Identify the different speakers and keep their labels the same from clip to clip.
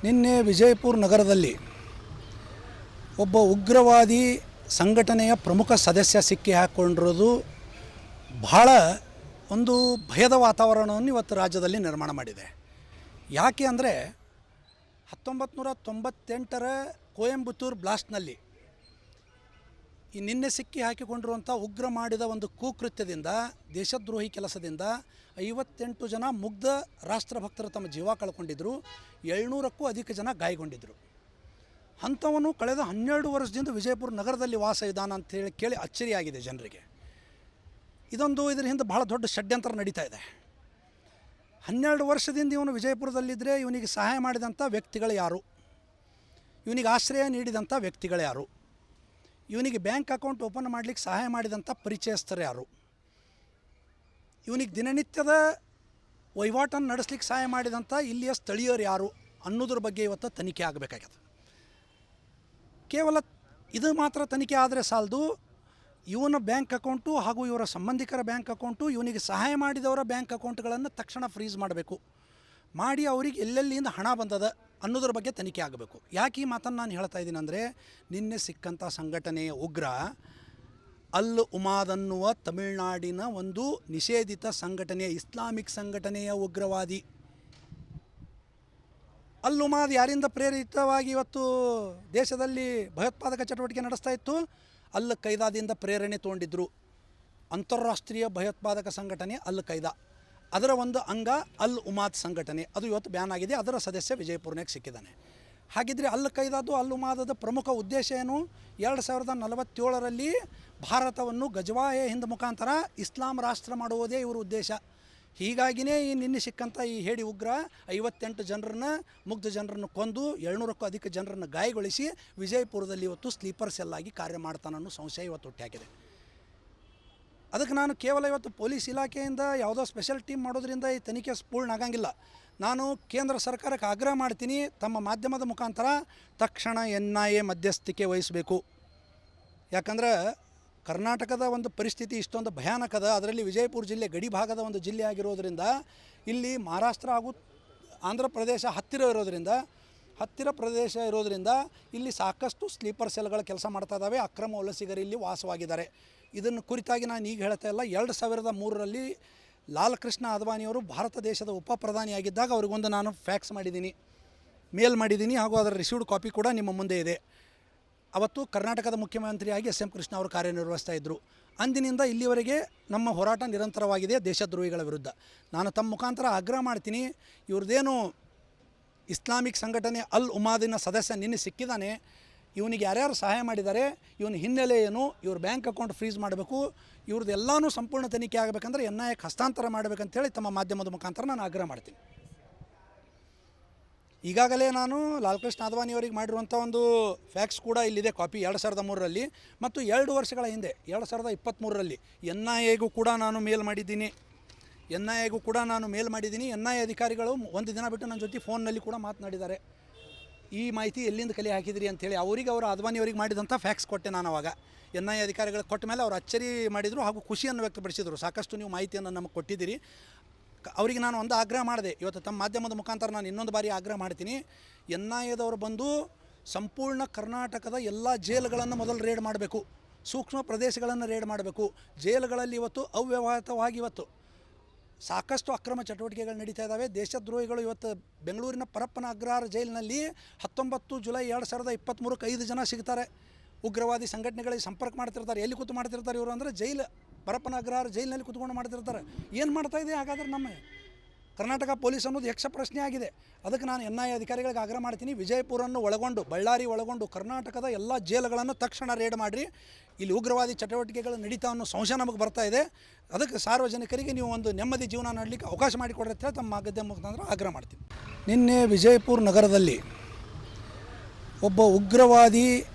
Speaker 1: ನಿನ್ನೆ ವಿಜಯಪುರ ನಗರದಲ್ಲಿ ಒಬ್ಬ ಉಗ್ರವಾದಿ ಸಂಘಟನೆಯ ಪ್ರಮುಖ ಸದಸ್ಯ ಸಿಕ್ಕಿ ಹಾಕ್ಕೊಂಡಿರೋದು ಬಹಳ ಒಂದು ಭಯದ ವಾತಾವರಣವನ್ನು ಇವತ್ತು ರಾಜ್ಯದಲ್ಲಿ ನಿರ್ಮಾಣ ಮಾಡಿದೆ. ಯಾಕೆ ಅಂದರೆ 1998ರ ಕೊಯಂಬತ್ತೂರು ಬ್ಲಾಸ್ಟ್ನಲ್ಲಿ ಈ ನಿನ್ನೆ ಸಿಕ್ಕಿ ಹಾಕಿಕೊಂಡಿರುವಂಥ ಉಗ್ರ ಮಾಡಿದ ಒಂದು ಕುಕೃತ್ಯದಿಂದ, ದೇಶದ್ರೋಹಿ ಕೆಲಸದಿಂದ 58 ಜನ ಮುಗ್ಧ ರಾಷ್ಟ್ರಭಕ್ತರು ತಮ್ಮ ಜೀವ ಕಳ್ಕೊಂಡಿದ್ದರು. 700ಕ್ಕೂ ಅಧಿಕ ಜನ ಗಾಯಗೊಂಡಿದ್ದರು. ಅಂಥವನು ಕಳೆದ 12 ವರ್ಷದಿಂದ ವಿಜಯಪುರ ನಗರದಲ್ಲಿ ವಾಸ ಇದ್ದಾನ ಅಂತೇಳಿ ಕೇಳಿ ಅಚ್ಚರಿಯಾಗಿದೆ ಜನರಿಗೆ. ಇದರ ಹಿಂದೆ ಬಹಳ ದೊಡ್ಡ ಷಡ್ಯಂತ್ರ ನಡೀತಾ ಇದೆ. 12 ವರ್ಷದಿಂದ ಇವನು ವಿಜಯಪುರದಲ್ಲಿದ್ದರೆ ಇವನಿಗೆ ಸಹಾಯ ಮಾಡಿದಂಥ ವ್ಯಕ್ತಿಗಳು ಯಾರು, ಇವನಿಗೆ ಆಶ್ರಯ ನೀಡಿದಂಥ ವ್ಯಕ್ತಿಗಳು ಯಾರು, ಇವನಿಗೆ ಬ್ಯಾಂಕ್ ಅಕೌಂಟ್ ಓಪನ್ ಮಾಡಲಿಕ್ಕೆ ಸಹಾಯ ಮಾಡಿದಂಥ ಪರಿಚಯಸ್ಥರು ಯಾರು, ಇವನಿಗೆ ದಿನನಿತ್ಯದ ವಹಿವಾಟನ್ನು ನಡೆಸಲಿಕ್ಕೆ ಸಹಾಯ ಮಾಡಿದಂಥ ಇಲ್ಲಿಯ ಸ್ಥಳೀಯರು ಯಾರು ಅನ್ನೋದ್ರ ಬಗ್ಗೆ ಇವತ್ತು ತನಿಖೆ ಆಗಬೇಕಾಗ್ಯದ. ಕೇವಲ ಇದು ಮಾತ್ರ ತನಿಖೆ ಆದರೆ ಸಾಲದು. ಇವನ ಬ್ಯಾಂಕ್ ಅಕೌಂಟು ಹಾಗೂ ಇವರ ಸಂಬಂಧಿಕರ ಬ್ಯಾಂಕ್ ಅಕೌಂಟು, ಇವನಿಗೆ ಸಹಾಯ ಮಾಡಿದವರ ಬ್ಯಾಂಕ್ ಅಕೌಂಟ್ಗಳನ್ನು ತಕ್ಷಣ ಫ್ರೀಸ್ ಮಾಡಬೇಕು. ಮಾಡಿ ಅವರಿಗೆ ಎಲ್ಲೆಲ್ಲಿಂದ ಹಣ ಬಂದದ ಅನ್ನೋದ್ರ ಬಗ್ಗೆ ತನಿಖೆ ಆಗಬೇಕು. ಯಾಕೆ ಈ ಮಾತನ್ನು ನಾನು ಹೇಳ್ತಾ ಇದ್ದೀನಿ ಅಂದರೆ, ನಿನ್ನೆ ಸಿಕ್ಕಂಥ ಸಂಘಟನೆಯ ಉಗ್ರ ಅಲ್ ಉಮಾದ್ ಅನ್ನುವ ತಮಿಳುನಾಡಿನ ಒಂದು ನಿಷೇಧಿತ ಸಂಘಟನೆಯ ಇಸ್ಲಾಮಿಕ್ ಸಂಘಟನೆಯ ಉಗ್ರವಾದಿ. ಅಲ್ ಉಮಾದ್ ಯಾರಿಂದ ಪ್ರೇರಿತವಾಗಿ ಇವತ್ತು ದೇಶದಲ್ಲಿ ಭಯೋತ್ಪಾದಕ ಚಟುವಟಿಕೆ ನಡೆಸ್ತಾ ಇತ್ತು? ಅಲ್ ಖೈದಾದಿಂದ ಪ್ರೇರಣೆ ತೊಗೊಂಡಿದ್ದರು. ಅಂತಾರಾಷ್ಟ್ರೀಯ ಭಯೋತ್ಪಾದಕ ಸಂಘಟನೆ ಅಲ್ ಖೈದಾ, ಅದರ ಒಂದು ಅಂಗ ಅಲ್ ಉಮಾದ್ ಸಂಘಟನೆ. ಅದು ಇವತ್ತು ಬ್ಯಾನ್ ಆಗಿದೆ. ಅದರ ಸದಸ್ಯ ವಿಜಯಪುರನಾಗ ಸಿಕ್ಕಿದ್ದಾನೆ. ಹಾಗಿದ್ರೆ ಅಲ್ ಖೈದಾದು ಅಲ್ ಉಮಾದದ ಪ್ರಮುಖ ಉದ್ದೇಶ ಏನು? 2047ರಲ್ಲಿ ಭಾರತವನ್ನು ಗಜವಾಯ ಹಿಂದ್ ಮುಖಾಂತರ ಇಸ್ಲಾಂ ರಾಷ್ಟ್ರ ಮಾಡುವುದೇ ಇವರ ಉದ್ದೇಶ. ಹೀಗಾಗಿಯೇ ಈ ನಿನ್ನೆ ಸಿಕ್ಕಂಥ ಈ ಹೇಡಿ ಉಗ್ರ 58 ಜನರನ್ನು, ಮುಗ್ಧ ಜನರನ್ನು ಕೊಂದು 700ಕ್ಕೂ ಅಧಿಕ ಜನರನ್ನು ಗಾಯಗೊಳಿಸಿ ವಿಜಯಪುರದಲ್ಲಿ ಇವತ್ತು ಸ್ಲೀಪರ್ ಸೆಲ್ ಆಗಿ ಕಾರ್ಯ ಮಾಡ್ತಾನನ್ನೋ ಸಂಶಯ ಇವತ್ತು ಹುಟ್ಟಾಕಿದೆ. ಅದಕ್ಕೆ ನಾನು ಕೇವಲ ಇವತ್ತು ಪೊಲೀಸ್ ಇಲಾಖೆಯಿಂದ ಯಾವುದೋ ಸ್ಪೆಷಲ್ ಟೀಮ್ ಮಾಡೋದ್ರಿಂದ ಈ ತನಿಖೆ ಪೂರ್ಣ ಆಗಂಗಿಲ್ಲ. ನಾನು ಕೇಂದ್ರ ಸರ್ಕಾರಕ್ಕೆ ಆಗ್ರಹ ಮಾಡ್ತೀನಿ, ತಮ್ಮ ಮಾಧ್ಯಮದ ಮುಖಾಂತರ ತಕ್ಷಣ NIA ಮಧ್ಯಸ್ಥಿಕೆ ವಹಿಸಬೇಕು. ಯಾಕಂದ್ರೆ ಕರ್ನಾಟಕದ ಒಂದು ಪರಿಸ್ಥಿತಿ ಇಷ್ಟೊಂದು ಭಯಾನಕದ. ಅದರಲ್ಲಿ ವಿಜಯಪುರ ಜಿಲ್ಲೆ ಗಡಿ ಭಾಗದ ಒಂದು ಜಿಲ್ಲೆ ಆಗಿರೋದ್ರಿಂದ, ಇಲ್ಲಿ ಮಹಾರಾಷ್ಟ್ರ ಹಾಗೂ ಆಂಧ್ರ ಪ್ರದೇಶ ಹತ್ತಿರ ಪ್ರದೇಶ ಇರೋದರಿಂದ ಇಲ್ಲಿ ಸಾಕಷ್ಟು ಸ್ಲೀಪರ್ ಸೆಲ್ಗಳ ಕೆಲಸ ಮಾಡ್ತಾ ಇದ್ದಾವೆ. ಅಕ್ರಮ ವಲಸಿಗರು ಇಲ್ಲಿ ವಾಸವಾಗಿದ್ದಾರೆ. ಇದನ್ನು ಕುರಿತಾಗಿ ನಾನು ಈಗ ಹೇಳ್ತಾ ಇಲ್ಲ. 2003ರಲ್ಲಿ ಲಾಲ್ ಕೃಷ್ಣ ಅದ್ವಾನಿಯವರು ಭಾರತ ದೇಶದ ಉಪ ಪ್ರಧಾನಿಯಾಗಿದ್ದಾಗ ಅವ್ರಿಗೊಂದು ನಾನು ಫ್ಯಾಕ್ಸ್ ಮಾಡಿದ್ದೀನಿ, ಮೇಲ್ ಮಾಡಿದ್ದೀನಿ, ಹಾಗೂ ಅದರ ರಿಸೀವ್ಡ್ ಕಾಪಿ ಕೂಡ ನಿಮ್ಮ ಮುಂದೆ ಇದೆ. ಅವತ್ತು ಕರ್ನಾಟಕದ ಮುಖ್ಯಮಂತ್ರಿಯಾಗಿ SM ಕೃಷ್ಣ ಅವರು ಕಾರ್ಯನಿರ್ವಹಿಸ್ತಾ ಇದ್ದರು. ಅಂದಿನಿಂದ ಇಲ್ಲಿವರೆಗೆ ನಮ್ಮ ಹೋರಾಟ ನಿರಂತರವಾಗಿದೆ ದೇಶದ್ರೋಹಿಗಳ ವಿರುದ್ಧ. ನಾನು ತಮ್ಮ ಮುಖಾಂತರ ಆಗ್ರಹ ಮಾಡ್ತೀನಿ, ಇವ್ರದ್ದೇನು ಇಸ್ಲಾಮಿಕ್ ಸಂಘಟನೆ ಅಲ್ ಉಮಾದಿನ ಸದಸ್ಯ ನಿನ್ನೆ ಸಿಕ್ಕಿದ್ದಾನೆ, ಇವನಿಗೆ ಯಾರ್ಯಾರು ಸಹಾಯ ಮಾಡಿದ್ದಾರೆ, ಇವನ ಹಿನ್ನೆಲೆ ಏನು, ಇವ್ರ ಬ್ಯಾಂಕ್ ಅಕೌಂಟ್ ಫ್ರೀಸ್ ಮಾಡಬೇಕು, ಇವ್ರದ್ದೆಲ್ಲನೂ ಸಂಪೂರ್ಣ ತನಿಖೆ ಆಗಬೇಕಂದ್ರೆ NIAಕ್ಕೆ ಹಸ್ತಾಂತರ ಮಾಡಬೇಕಂತೇಳಿ ತಮ್ಮ ಮಾಧ್ಯಮದ ಮುಖಾಂತರ ನಾನು ಆಗ್ರಹ ಮಾಡ್ತೀನಿ. ಈಗಾಗಲೇ ನಾನು ಲಾಲ್ ಕೃಷ್ಣ ಅದ್ವಾನಿಯವರಿಗೆ ಮಾಡಿರುವಂಥ ಒಂದು ಫ್ಯಾಕ್ಸ್ ಕೂಡ ಇಲ್ಲಿದೆ ಕಾಪಿ. 2003ರಲ್ಲಿ ಮತ್ತು 2 ವರ್ಷಗಳ ಹಿಂದೆ 2023ರಲ್ಲಿ NIAಗೂ ಕೂಡ ನಾನು ಮೇಲ್ ಮಾಡಿದ್ದೀನಿ. NIA ಅಧಿಕಾರಿಗಳು ಒಂದು ದಿನ ಬಿಟ್ಟು ನನ್ನ ಜೊತೆ ಫೋನ್ನಲ್ಲಿ ಕೂಡ ಮಾತನಾಡಿದ್ದಾರೆ. ಈ ಮಾಹಿತಿ ಎಲ್ಲಿಂದ ಕಲೆ ಹಾಕಿದ್ರಿ ಅಂಥೇಳಿ ಅವರಿಗೆ, ಅವರ ಅದ್ವಾನಿಯವರಿಗೆ ಮಾಡಿದಂಥ ಫ್ಯಾಕ್ಸ್ ಕೊಟ್ಟೆ ನಾನು ಅವಾಗ. NIA ಅಧಿಕಾರಿಗಳಿಗೆ ಕೊಟ್ಟ ಮೇಲೆ ಅವರು ಅಚ್ಚರಿ ಮಾಡಿದರು ಹಾಗೂ ಖುಷಿಯನ್ನು ವ್ಯಕ್ತಪಡಿಸಿದರು. ಸಾಕಷ್ಟು ನೀವು ಮಾಹಿತಿಯನ್ನು ನಮಗೆ ಕೊಟ್ಟಿದ್ದೀರಿ. ಅವರಿಗೆ ನಾನು ಒಂದು ಆಗ್ರಹ ಮಾಡಿದೆ. ಇವತ್ತು ತಮ್ಮ ಮಾಧ್ಯಮದ ಮುಖಾಂತರ ನಾನು ಇನ್ನೊಂದು ಬಾರಿ ಆಗ್ರಹ ಮಾಡ್ತೀನಿ, NIAದವರು ಬಂದು ಸಂಪೂರ್ಣ ಕರ್ನಾಟಕದ ಎಲ್ಲ ಜೈಲುಗಳನ್ನು ಮೊದಲು ರೇಡ್ ಮಾಡಬೇಕು, ಸೂಕ್ಷ್ಮ ಪ್ರದೇಶಗಳನ್ನು ರೇಡ್ ಮಾಡಬೇಕು. ಜೈಲುಗಳಲ್ಲಿ ಇವತ್ತು ಅವ್ಯವಹಿತವಾಗಿ ಇವತ್ತು ಸಾಕಷ್ಟು ಅಕ್ರಮ ಚಟುವಟಿಕೆಗಳು ನಡೀತಾ ಇದ್ದಾವೆ. ದೇಶದ್ರೋಹಿಗಳು ಇವತ್ತು ಬೆಂಗಳೂರಿನ ಪರಪ್ಪನ ಅಗ್ರಹಾರ ಜೈಲಿನಲ್ಲಿ 19 ಜುಲೈ 2023ಕ್ಕೆ 5 ಜನ ಸಿಗ್ತಾರೆ. ಉಗ್ರವಾದಿ ಸಂಘಟನೆಗಳಿಗೆ ಸಂಪರ್ಕ ಮಾಡ್ತಿರ್ತಾರೆ. ಎಲ್ಲಿ ಕೂತು ಮಾಡ್ತಿರ್ತಾರೆ ಇವರು ಅಂದರೆ ಪರಪ್ಪನ ಅಗ್ರಹಾರ ಜೈಲಿನಲ್ಲಿ ಕೂತ್ಕೊಂಡು ಮಾಡ್ತಿರ್ತಾರೆ. ಏನು ಮಾಡ್ತಾ ಇದೆ ಹಾಗಾದ್ರೆ ನಮ್ಮ ಕರ್ನಾಟಕ ಪೊಲೀಸ್ ಅನ್ನೋದು ಯಕ್ಷ ಪ್ರಶ್ನೆ ಆಗಿದೆ. ಅದಕ್ಕೆ ನಾನು NIA ಅಧಿಕಾರಿಗಳಿಗೆ ಆಗ್ರಹ ಮಾಡ್ತೀನಿ, ವಿಜಯಪುರನ್ನು ಒಳಗೊಂಡು, ಬಳ್ಳಾರಿ ಒಳಗೊಂಡು ಕರ್ನಾಟಕದ ಎಲ್ಲ ಜೈಲುಗಳನ್ನು ತಕ್ಷಣ ರೇಡ್ ಮಾಡಿರಿ. ಇಲ್ಲಿ ಉಗ್ರವಾದಿ ಚಟುವಟಿಕೆಗಳು ನಡೀತಾ ಅನ್ನೋ ಸಂಶಯ ನಮಗೆ ಬರ್ತಾ ಇದೆ. ಅದಕ್ಕೆ ಸಾರ್ವಜನಿಕರಿಗೆ ನೀವು ಒಂದು ನೆಮ್ಮದಿ ಜೀವನ ಮಾಡಲಿಕ್ಕೆ ಅವಕಾಶ ಮಾಡಿಕೊಡ್ರಿ ಅಂತ ಹೇಳಿ ತಮ್ಮ ಮಾಧ್ಯಮ ಮುಖಾಂತರ ಆಗ್ರಹ ಮಾಡ್ತೀನಿ. ನಿನ್ನೆ ವಿಜಯಪುರ ನಗರದಲ್ಲಿ ಒಬ್ಬ ಉಗ್ರವಾದಿ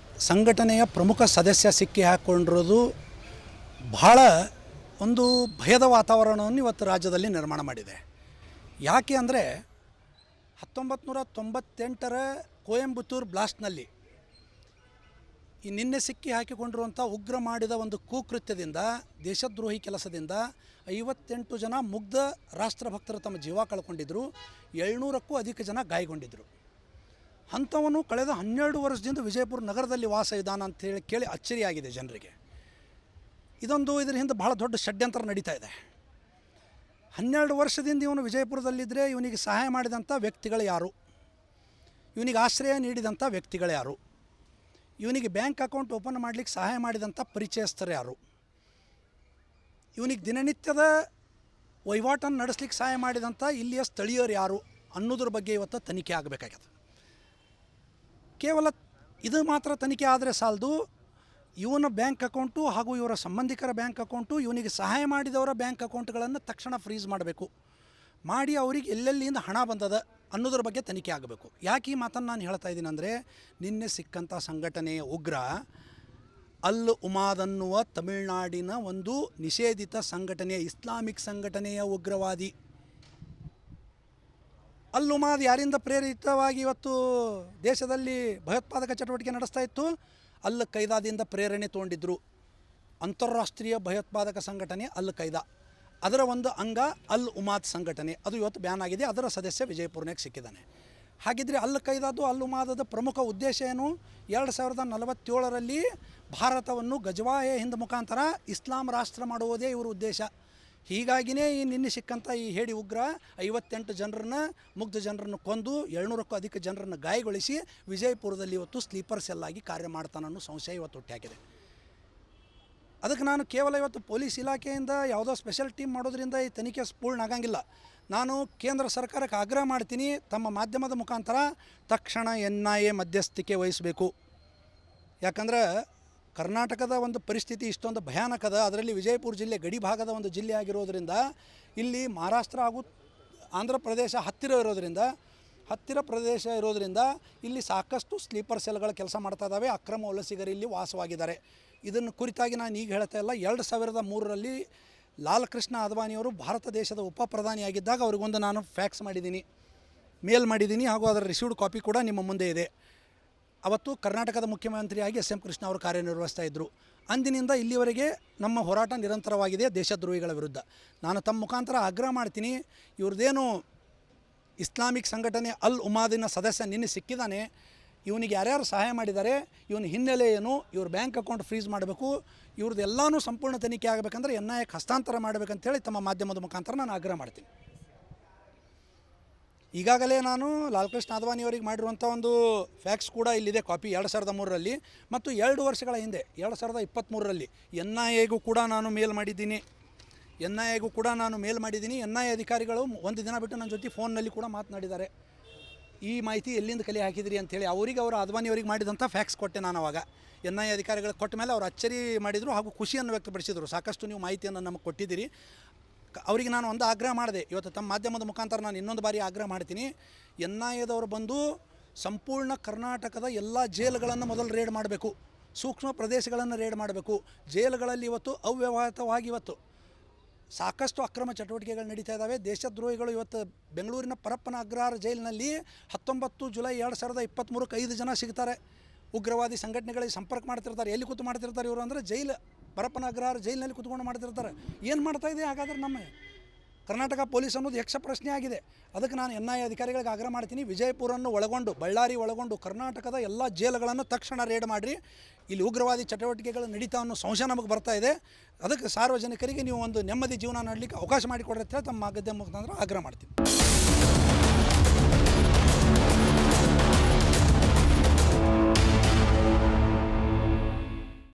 Speaker 1: ಸಂಘಟನೆಯ ಪ್ರಮುಖ ಸದಸ್ಯ ಸಿಕ್ಕಿ ಹಾಕ್ಕೊಂಡಿರೋದು ಬಹಳ ಒಂದು ಭಯದ ವಾತಾವರಣವನ್ನು ಇವತ್ತು ರಾಜ್ಯದಲ್ಲಿ ನಿರ್ಮಾಣ ಮಾಡಿದೆ. ಯಾಕೆ ಅಂದರೆ 1998ರ ಕೊಯಂಬತ್ತೂರು ಬ್ಲಾಸ್ಟ್ನಲ್ಲಿ ಈ ನಿನ್ನೆ ಸಿಕ್ಕಿ ಹಾಕಿಕೊಂಡಿರುವಂಥ ಉಗ್ರ ಮಾಡಿದ ಒಂದು ಕುಕೃತ್ಯದಿಂದ, ದೇಶದ್ರೋಹಿ ಕೆಲಸದಿಂದ 58 ಜನ ಮುಗ್ಧ ರಾಷ್ಟ್ರಭಕ್ತರು ತಮ್ಮ ಜೀವ ಕಳ್ಕೊಂಡಿದ್ದರು. 700ಕ್ಕೂ ಅಧಿಕ ಜನ ಗಾಯಗೊಂಡಿದ್ದರು. ಅಂಥವನು ಕಳೆದ 12 ವರ್ಷದಿಂದ ವಿಜಯಪುರ ನಗರದಲ್ಲಿ ವಾಸ ಇದ್ದಾನ ಅಂತೇಳಿ ಕೇಳಿ ಅಚ್ಚರಿಯಾಗಿದೆ ಜನರಿಗೆ. ಇದರ ಹಿಂದೆ ಬಹಳ ದೊಡ್ಡ ಷಡ್ಯಂತ್ರ ನಡೀತಾ ಇದೆ. 12 ವರ್ಷದಿಂದ ಇವನು ವಿಜಯಪುರದಲ್ಲಿದ್ದರೆ ಇವನಿಗೆ ಸಹಾಯ ಮಾಡಿದಂಥ ವ್ಯಕ್ತಿಗಳು ಯಾರು, ಇವನಿಗೆ ಆಶ್ರಯ ನೀಡಿದಂಥ ವ್ಯಕ್ತಿಗಳು ಯಾರು, ಇವನಿಗೆ ಬ್ಯಾಂಕ್ ಅಕೌಂಟ್ ಓಪನ್ ಮಾಡಲಿಕ್ಕೆ ಸಹಾಯ ಮಾಡಿದಂಥ ಪರಿಚಯಸ್ಥರು ಯಾರು, ಇವನಿಗೆ ದಿನನಿತ್ಯದ ವಹಿವಾಟನ್ನು ನಡೆಸಲಿಕ್ಕೆ ಸಹಾಯ ಮಾಡಿದಂಥ ಇಲ್ಲಿಯ ಸ್ಥಳೀಯರು ಯಾರು ಅನ್ನೋದ್ರ ಬಗ್ಗೆ ಇವತ್ತು ತನಿಖೆ ಆಗಬೇಕಾಗ್ಯದ. ಕೇವಲ ಇದು ಮಾತ್ರ ತನಿಖೆ ಆದರೆ ಸಾಲದು, ಇವನ ಬ್ಯಾಂಕ್ ಅಕೌಂಟು ಹಾಗೂ ಇವರ ಸಂಬಂಧಿಕರ ಬ್ಯಾಂಕ್ ಅಕೌಂಟು, ಇವನಿಗೆ ಸಹಾಯ ಮಾಡಿದವರ ಬ್ಯಾಂಕ್ ಅಕೌಂಟ್ಗಳನ್ನು ತಕ್ಷಣ ಫ್ರೀಸ್ ಮಾಡಬೇಕು, ಮಾಡಿ ಅವರಿಗೆ ಎಲ್ಲೆಲ್ಲಿಂದ ಹಣ ಬಂದದ ಅನ್ನೋದ್ರ ಬಗ್ಗೆ ತನಿಖೆ ಆಗಬೇಕು. ಯಾಕೆ ಈ ಮಾತನ್ನು ನಾನು ಹೇಳ್ತಾ ಇದ್ದೀನಿ ಅಂದರೆ, ನಿನ್ನೆ ಸಿಕ್ಕಂಥ ಸಂಘಟನೆಯ ಉಗ್ರ ಅಲ್ ಉಮಾದ್ ಅನ್ನುವ ತಮಿಳುನಾಡಿನ ಒಂದು ನಿಷೇಧಿತ ಸಂಘಟನೆಯ ಇಸ್ಲಾಮಿಕ್ ಸಂಘಟನೆಯ ಉಗ್ರವಾದಿ. ಅಲ್ ಉಮಾದ್ ಯಾರಿಂದ ಪ್ರೇರಿತವಾಗಿ ಇವತ್ತು ದೇಶದಲ್ಲಿ ಭಯೋತ್ಪಾದಕ ಚಟುವಟಿಕೆ ನಡೆಸ್ತಾ ಇತ್ತು? ಅಲ್ ಖೈದಾದಿಂದ ಪ್ರೇರಣೆ ತೊಗೊಂಡಿದ್ದರು. ಅಂತಾರಾಷ್ಟ್ರೀಯ ಭಯೋತ್ಪಾದಕ ಸಂಘಟನೆ ಅಲ್ ಖೈದಾ, ಅದರ ಒಂದು ಅಂಗ ಅಲ್ ಉಮಾದ್ ಸಂಘಟನೆ, ಅದು ಇವತ್ತು ಬ್ಯಾನ್ ಆಗಿದೆ. ಅದರ ಸದಸ್ಯ ವಿಜಯಪುರನಾಗ ಸಿಕ್ಕಿದ್ದಾನೆ. ಹಾಗಿದ್ರೆ ಅಲ್ ಖೈದಾದು ಅಲ್ ಉಮಾದದ ಪ್ರಮುಖ ಉದ್ದೇಶ ಏನು? 2047ರಲ್ಲಿ ಭಾರತವನ್ನು ಗಜವಾಯ ಹಿಂದ್ ಮುಖಾಂತರ ಇಸ್ಲಾಂ ರಾಷ್ಟ್ರ ಮಾಡುವುದೇ ಇವರ ಉದ್ದೇಶ. ಹೀಗಾಗಿಯೇ ಈ ನಿನ್ನೆ ಸಿಕ್ಕಂಥ ಈ ಹೇಡಿ ಉಗ್ರ 58 ಜನರನ್ನ, ಮುಗ್ಧ ಜನರನ್ನು ಕೊಂದು 700ಕ್ಕೂ ಅಧಿಕ ಜನರನ್ನು ಗಾಯಗೊಳಿಸಿ ವಿಜಯಪುರದಲ್ಲಿ ಇವತ್ತು ಸ್ಲೀಪರ್ ಸೆಲ್ ಆಗಿ ಕಾರ್ಯ ಮಾಡ್ತಾನನ್ನೋ ಸಂಶಯ ಇವತ್ತು ಹುಟ್ಟಾಕಿದೆ. ಅದಕ್ಕೆ ನಾನು ಕೇವಲ ಇವತ್ತು ಪೊಲೀಸ್ ಇಲಾಖೆಯಿಂದ ಯಾವುದೋ ಸ್ಪೆಷಲ್ ಟೀಮ್ ಮಾಡೋದ್ರಿಂದ ಈ ತನಿಖೆ ಪೂರ್ಣ ಆಗಂಗಿಲ್ಲ. ನಾನು ಕೇಂದ್ರ ಸರ್ಕಾರಕ್ಕೆ ಆಗ್ರಹ ಮಾಡ್ತೀನಿ, ತಮ್ಮ ಮಾಧ್ಯಮದ ಮುಖಾಂತರ ತಕ್ಷಣ NIA ಮಧ್ಯಸ್ಥಿಕೆ ವಹಿಸಬೇಕು. ಯಾಕಂದ್ರೆ ಕರ್ನಾಟಕದ ಒಂದು ಪರಿಸ್ಥಿತಿ ಇಷ್ಟೊಂದು ಭಯಾನಕದ, ಅದರಲ್ಲಿ ವಿಜಯಪುರ ಜಿಲ್ಲೆ ಗಡಿ ಭಾಗದ ಒಂದು ಜಿಲ್ಲೆ ಆಗಿರೋದ್ರಿಂದ, ಇಲ್ಲಿ ಮಹಾರಾಷ್ಟ್ರ ಹಾಗೂ ಆಂಧ್ರ ಪ್ರದೇಶ ಹತ್ತಿರ ಪ್ರದೇಶ ಇರೋದರಿಂದ ಇಲ್ಲಿ ಸಾಕಷ್ಟು ಸ್ಲೀಪರ್ ಸೆಲ್ಗಳ ಕೆಲಸ ಮಾಡ್ತಾ ಇದ್ದಾವೆ. ಅಕ್ರಮ ವಲಸಿಗರು ಇಲ್ಲಿ ವಾಸವಾಗಿದ್ದಾರೆ. ಇದನ್ನು ಕುರಿತಾಗಿ ನಾನು ಈಗ ಹೇಳ್ತಾ ಇಲ್ಲ, 2003ರಲ್ಲಿ ಲಾಲ್ ಕೃಷ್ಣ ಅದ್ವಾನಿಯವರು ಭಾರತ ದೇಶದ ಉಪ ಪ್ರಧಾನಿಯಾಗಿದ್ದಾಗ ಅವ್ರಿಗೊಂದು ನಾನು ಫ್ಯಾಕ್ಸ್ ಮಾಡಿದ್ದೀನಿ, ಮೇಲ್ ಮಾಡಿದ್ದೀನಿ, ಹಾಗೂ ಅದರ ರಿಸೀವ್ಡ್ ಕಾಪಿ ಕೂಡ ನಿಮ್ಮ ಮುಂದೆ ಇದೆ. ಅವತ್ತು ಕರ್ನಾಟಕದ ಮುಖ್ಯಮಂತ್ರಿಯಾಗಿ SM ಕೃಷ್ಣ ಅವರು ಕಾರ್ಯನಿರ್ವಹಿಸ್ತಾ ಇದ್ದರು. ಅಂದಿನಿಂದ ಇಲ್ಲಿವರೆಗೆ ನಮ್ಮ ಹೋರಾಟ ನಿರಂತರವಾಗಿದೆ ದೇಶದ್ರೋಹಿಗಳ ವಿರುದ್ಧ. ನಾನು ತಮ್ಮ ಮುಖಾಂತರ ಆಗ್ರಹ ಮಾಡ್ತೀನಿ, ಇವ್ರದ್ದೇನು ಇಸ್ಲಾಮಿಕ್ ಸಂಘಟನೆ ಅಲ್ ಉಮಾದಿನ ಸದಸ್ಯ ನಿನ್ನೆ ಸಿಕ್ಕಿದ್ದಾನೆ, ಇವನಿಗೆ ಯಾರ್ಯಾರು ಸಹಾಯ ಮಾಡಿದ್ದಾರೆ, ಇವನ ಹಿನ್ನೆಲೆ ಏನು, ಇವ್ರ ಬ್ಯಾಂಕ್ ಅಕೌಂಟ್ ಫ್ರೀಸ್ ಮಾಡಬೇಕು, ಇವ್ರದ್ದೆಲ್ಲನೂ ಸಂಪೂರ್ಣ ತನಿಖೆ ಆಗಬೇಕಂದ್ರೆ NIAಕ್ಕೆ ಹಸ್ತಾಂತರ ಮಾಡಬೇಕಂತೇಳಿ ತಮ್ಮ ಮಾಧ್ಯಮದ ಮುಖಾಂತರ ನಾನು ಆಗ್ರಹ ಮಾಡ್ತೀನಿ. ಈಗಾಗಲೇ ನಾನು ಲಾಲ್ ಕೃಷ್ಣ ಅದ್ವಾನಿಯವರಿಗೆ ಮಾಡಿರುವಂಥ ಒಂದು ಫ್ಯಾಕ್ಸ್ ಕೂಡ ಇಲ್ಲಿದೆ ಕಾಪಿ 2003ರಲ್ಲಿ, ಮತ್ತು 2 ವರ್ಷಗಳ ಹಿಂದೆ 2023ರಲ್ಲಿ NIAಗೂ ಕೂಡ ನಾನು ಮೇಲ್ ಮಾಡಿದ್ದೀನಿ. NIA ಅಧಿಕಾರಿಗಳು ಒಂದು ದಿನ ಬಿಟ್ಟು ನನ್ನ ಜೊತೆ ಫೋನ್ನಲ್ಲಿ ಕೂಡ ಮಾತನಾಡಿದ್ದಾರೆ. ಈ ಮಾಹಿತಿ ಎಲ್ಲಿಂದ ಕಲೆ ಹಾಕಿದ್ರಿ ಅಂಥೇಳಿ ಅವರು ಅದ್ವಾನಿಯವರಿಗೆ ಮಾಡಿದಂಥ ಫ್ಯಾಕ್ಸ್ ಕೊಟ್ಟೆ ನಾನು. ಆವಾಗ NIA ಅಧಿಕಾರಿಗಳಿಗೆ ಕೊಟ್ಟ ಮೇಲೆ ಅವರು ಅಚ್ಚರಿ ಮಾಡಿದರು ಹಾಗೂ ಖುಷಿಯನ್ನು ವ್ಯಕ್ತಪಡಿಸಿದರು. ಸಾಕಷ್ಟು ನೀವು ಮಾಹಿತಿಯನ್ನು ನಮಗೆ ಕೊಟ್ಟಿದ್ದೀರಿ. ಅವರಿಗೆ ನಾನು ಒಂದು ಆಗ್ರಹ ಮಾಡಿದೆ, ಇವತ್ತು ತಮ್ಮ ಮಾಧ್ಯಮದ ಮುಖಾಂತರ ನಾನು ಇನ್ನೊಂದು ಬಾರಿ ಆಗ್ರಹ ಮಾಡ್ತೀನಿ, NIAದವರು ಬಂದು ಸಂಪೂರ್ಣ ಕರ್ನಾಟಕದ ಎಲ್ಲ ಜೈಲುಗಳನ್ನು ಮೊದಲು ರೇಡ್ ಮಾಡಬೇಕು, ಸೂಕ್ಷ್ಮ ಪ್ರದೇಶಗಳನ್ನು ರೇಡ್ ಮಾಡಬೇಕು. ಜೈಲುಗಳಲ್ಲಿ ಇವತ್ತು ಅವ್ಯವಹಿತವಾಗಿ ಇವತ್ತು ಸಾಕಷ್ಟು ಅಕ್ರಮ ಚಟುವಟಿಕೆಗಳು ನಡೀತಾ ಇದ್ದಾವೆ. ದೇಶದ್ರೋಹಿಗಳು ಇವತ್ತು ಬೆಂಗಳೂರಿನ ಪರಪ್ಪನ ಅಗ್ರಹಾರ ಜೈಲಿನಲ್ಲಿ 19 ಜುಲೈ 2023ಕ್ಕೆ 5 ಜನ ಸಿಗ್ತಾರೆ. ಉಗ್ರವಾದಿ ಸಂಘಟನೆಗಳಿಗೆ ಸಂಪರ್ಕ ಮಾಡ್ತಿರ್ತಾರೆ. ಎಲ್ಲಿ ಕೂತು ಮಾಡ್ತಿರ್ತಾರೆ ಇವರು ಅಂದರೆ ಪರಪ್ಪನ ಅಗ್ರಹಾರ ಜೈಲಿನಲ್ಲಿ ಕೂತ್ಕೊಂಡು ಮಾಡ್ತಿರ್ತಾರೆ. ಏನು ಮಾಡ್ತಾ ಇದೆ ಹಾಗಾದ್ರೆ ನಮ್ಮ ಕರ್ನಾಟಕ ಪೊಲೀಸ್ ಅನ್ನೋದು ಯಕ್ಷ ಪ್ರಶ್ನೆ ಆಗಿದೆ. ಅದಕ್ಕೆ ನಾನು NIA ಅಧಿಕಾರಿಗಳಿಗೆ ಆಗ್ರಹ ಮಾಡ್ತೀನಿ, ವಿಜಯಪುರನ್ನು ಒಳಗೊಂಡು ಬಳ್ಳಾರಿ ಒಳಗೊಂಡು ಕರ್ನಾಟಕದ ಎಲ್ಲ ಜೈಲುಗಳನ್ನು ತಕ್ಷಣ ರೇಡ್ ಮಾಡಿರಿ. ಇಲ್ಲಿ ಉಗ್ರವಾದಿ ಚಟುವಟಿಕೆಗಳು ನಡೀತಾ ಅನ್ನೋ ಸಂಶಯ ನಮಗೆ ಬರ್ತಾ ಇದೆ. ಅದಕ್ಕೆ ಸಾರ್ವಜನಿಕರಿಗೆ ನೀವು ಒಂದು ನೆಮ್ಮದಿ ಜೀವನ ಮಾಡಲಿಕ್ಕೆ ಅವಕಾಶ ಮಾಡಿಕೊಡ್ರಿ ಅಂತ ತಮ್ಮ ಮಾಧ್ಯಮ ಮುಖಾಂತರ ಆಗ್ರಹ ಮಾಡ್ತೀನಿ.